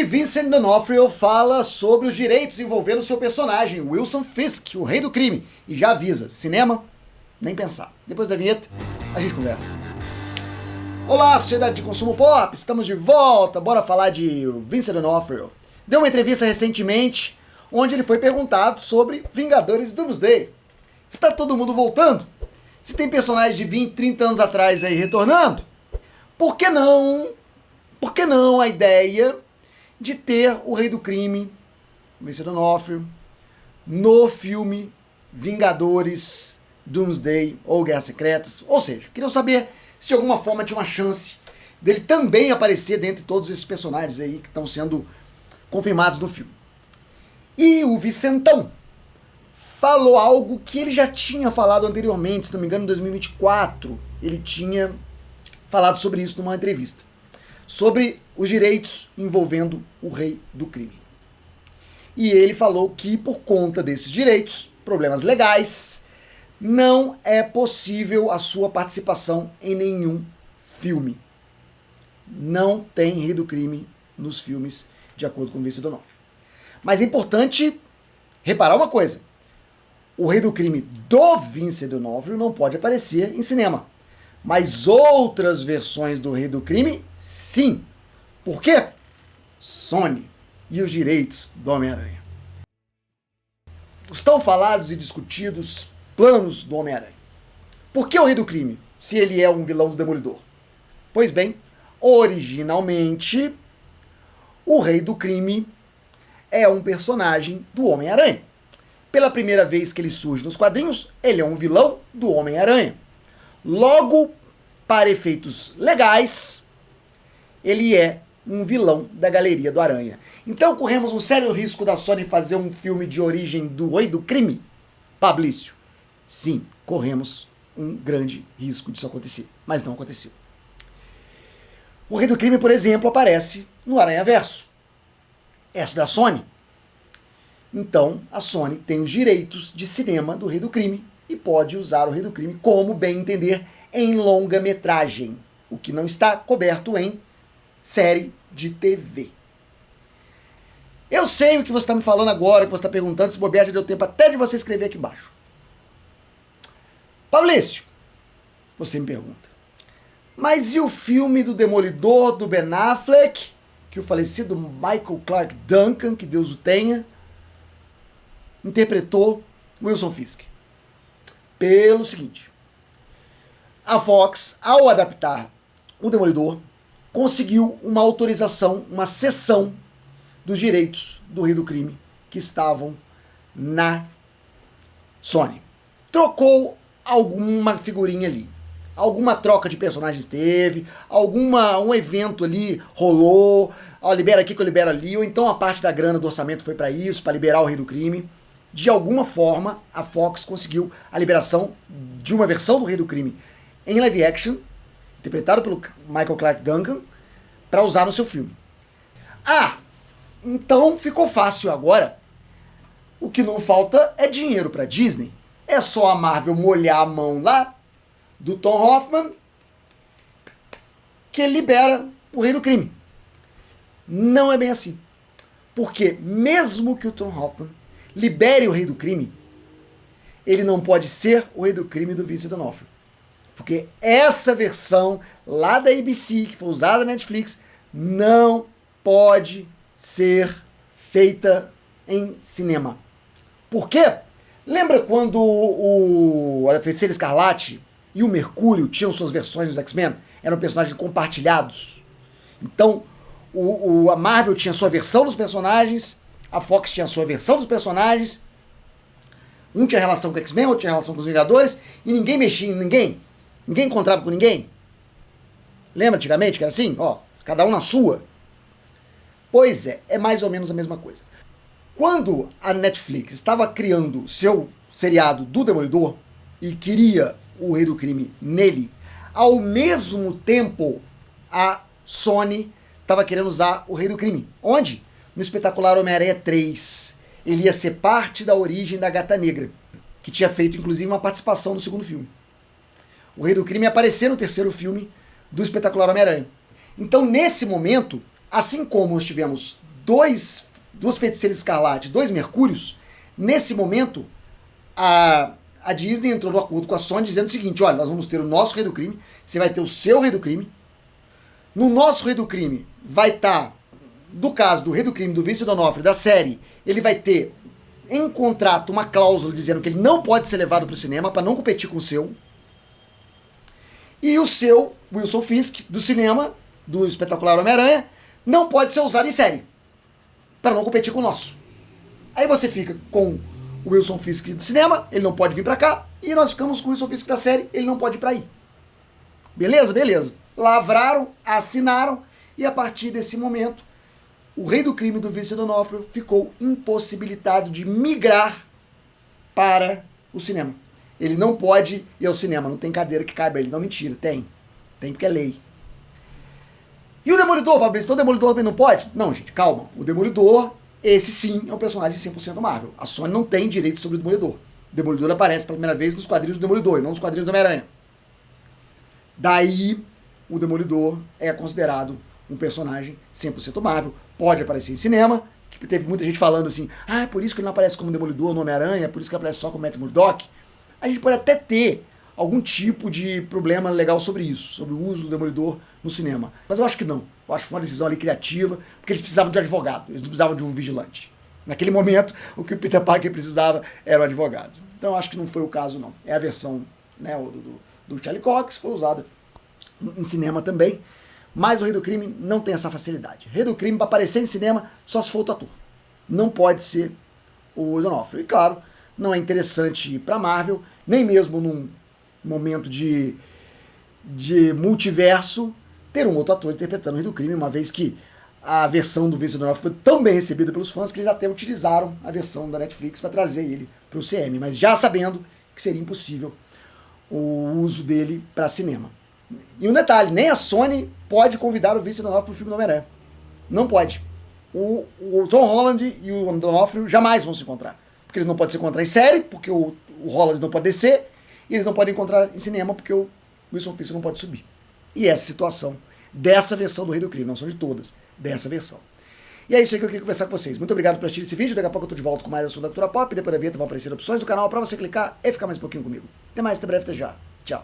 Vincent D'Onofrio fala sobre os direitos envolvendo seu personagem, Wilson Fisk, o rei do crime, e já avisa, cinema, nem pensar. Depois da vinheta, a gente conversa. Olá, sociedade de consumo pop, estamos de volta, bora falar de Vincent D'Onofrio. Deu uma entrevista recentemente, onde ele foi perguntado sobre Vingadores Doomsday. Está todo mundo voltando? Se tem personagens de 20, 30 anos atrás aí retornando, por que não a ideia de ter o Rei do Crime, Vincent D'Onofrio, no filme Vingadores Doomsday ou Guerras Secretas? Ou seja, queriam saber se de alguma forma tinha uma chance dele também aparecer dentre todos esses personagens aí que estão sendo confirmados no filme. E o Vicentão falou algo que ele já tinha falado anteriormente, se não me engano em 2024, ele tinha falado sobre isso numa entrevista, sobre os direitos envolvendo o Rei do Crime. E ele falou que por conta desses direitos, problemas legais, não é possível a sua participação em nenhum filme. Não tem Rei do Crime nos filmes, de acordo com o Vincent D'Onofrio. Mas é importante reparar uma coisa. O Rei do Crime do Vincent D'Onofrio não pode aparecer em cinema. Mas outras versões do Rei do Crime, sim. Por quê? Sony e os direitos do Homem-Aranha. Os tão falados e discutidos planos do Homem-Aranha. Por que o Rei do Crime, se ele é um vilão do Demolidor? Pois bem, originalmente, o Rei do Crime é um personagem do Homem-Aranha. Pela primeira vez que ele surge nos quadrinhos, ele é um vilão do Homem-Aranha. Logo, para efeitos legais, ele é um vilão da Galeria do Aranha. Então corremos um sério risco da Sony fazer um filme de origem do Rei do Crime? Pablício. Sim, corremos um grande risco disso acontecer, mas não aconteceu. O Rei do Crime, por exemplo, aparece no Aranhaverso. Essa da Sony. Então, a Sony tem os direitos de cinema do Rei do Crime e pode usar o Rei do Crime como bem entender em longa-metragem, o que não está coberto em série de TV. Eu sei o que você está me falando agora, que você está perguntando, se bobear já deu tempo até de você escrever aqui embaixo. Pablício, você me pergunta, mas e o filme do Demolidor, do Ben Affleck, que o falecido Michael Clarke Duncan, que Deus o tenha, interpretou Wilson Fisk? Pelo seguinte, a Fox, ao adaptar o Demolidor, conseguiu uma autorização, uma cessão dos direitos do Rei do Crime que estavam na Sony. Trocou alguma figurinha ali. Alguma troca de personagens teve, um evento ali rolou, ó, libera aqui que eu libero ali, ou então a parte da grana do orçamento foi para isso, para liberar o Rei do Crime. De alguma forma, a Fox conseguiu a liberação de uma versão do Rei do Crime em live action, interpretado pelo Michael Clarke Duncan, para usar no seu filme. Ah, então ficou fácil agora. O que não falta é dinheiro para Disney. É só a Marvel molhar a mão lá do Tom Hoffman que libera o Rei do Crime. Não é bem assim. Porque mesmo que o Tom Hoffman libere o Rei do Crime, ele não pode ser o Rei do Crime do Vincent D'Onofrio. Porque essa versão lá da ABC, que foi usada na Netflix, não pode ser feita em cinema. Por quê? Lembra quando a Feiticeira Escarlate e o Mercúrio tinham suas versões dos X-Men? Eram personagens compartilhados. Então, a Marvel tinha sua versão dos personagens, a Fox tinha sua versão dos personagens, um tinha relação com o X-Men, outro tinha relação com os Vingadores, e ninguém mexia em ninguém. Ninguém encontrava com ninguém. Lembra antigamente que era assim? Ó, cada um na sua. Pois é mais ou menos a mesma coisa. Quando a Netflix estava criando seu seriado do Demolidor e queria o Rei do Crime nele, ao mesmo tempo a Sony estava querendo usar o Rei do Crime. Onde? No espetacular Homem-Aranha 3. Ele ia ser parte da origem da Gata Negra, que tinha feito inclusive uma participação no segundo filme. O Rei do Crime ia aparecer no terceiro filme do espetacular Homem-Aranha. Então, nesse momento, assim como nós tivemos duas feiticeiras escarlate, 2 Mercúrios, nesse momento, a Disney entrou no acordo com a Sony dizendo o seguinte: olha, nós vamos ter o nosso Rei do Crime, você vai ter o seu Rei do Crime. No nosso Rei do Crime vai estar, do caso do Rei do Crime do Vincent D'Onofrio, da série, ele vai ter em contrato uma cláusula dizendo que ele não pode ser levado para o cinema para não competir com o seu. E o seu, Wilson Fisk, do cinema, do espetacular Homem-Aranha, não pode ser usado em série, para não competir com o nosso. Aí você fica com o Wilson Fisk do cinema, ele não pode vir para cá, e nós ficamos com o Wilson Fisk da série, ele não pode ir para aí. Beleza? Beleza. Lavraram, assinaram, e a partir desse momento, o Rei do Crime do Vincent D'Onofrio ficou impossibilitado de migrar para o cinema. Ele não pode ir ao cinema, não tem cadeira que caiba ele. Não, mentira, tem. Tem porque é lei. E o Demolidor, Fabrício? Então o Demolidor também não pode? Não, gente, calma. O Demolidor, esse sim, é um personagem 100% Marvel. A Sony não tem direito sobre o Demolidor. O Demolidor aparece pela primeira vez nos quadrinhos do Demolidor, e não nos quadrinhos do Homem-Aranha. Daí, o Demolidor é considerado um personagem 100% Marvel. Pode aparecer em cinema, que teve muita gente falando assim, é por isso que ele não aparece como Demolidor no Homem-Aranha, é por isso que ele aparece só como Matt Murdock. A gente pode até ter algum tipo de problema legal sobre isso, sobre o uso do Demolidor no cinema. Mas eu acho que não. Eu acho que foi uma decisão ali criativa, porque eles precisavam de um advogado, eles não precisavam de um vigilante. Naquele momento, o que o Peter Parker precisava era um advogado. Então eu acho que não foi o caso, não. É a versão, né, do Charlie Cox, foi usada em cinema também. Mas o Rei do Crime não tem essa facilidade. O Rei do Crime, para aparecer em cinema, só se for outro ator. Não pode ser o D'Onofrio. E claro, não é interessante ir para Marvel, nem mesmo num momento de multiverso, ter um outro ator interpretando o Rei do Crime, uma vez que a versão do Vincent D'Onofrio foi tão bem recebida pelos fãs que eles até utilizaram a versão da Netflix para trazer ele para o CM, mas já sabendo que seria impossível o uso dele para cinema. E um detalhe, nem a Sony pode convidar o Vincent D'Onofrio para o filme do Homem-Aranha. Não pode. O Tom Holland e o D'Onofrio jamais vão se encontrar. Porque eles não podem se encontrar em série, porque o Holland não pode descer, e eles não podem encontrar em cinema, porque o Wilson Fisk não pode subir. E essa situação dessa versão do Rei do Crime, não são de todas, dessa versão. E é isso aí que eu queria conversar com vocês. Muito obrigado por assistir esse vídeo, daqui a pouco eu tô de volta com mais assunto da cultura pop, depois da vinheta vão aparecer opções do canal para você clicar e ficar mais um pouquinho comigo. Até mais, até breve, até já. Tchau.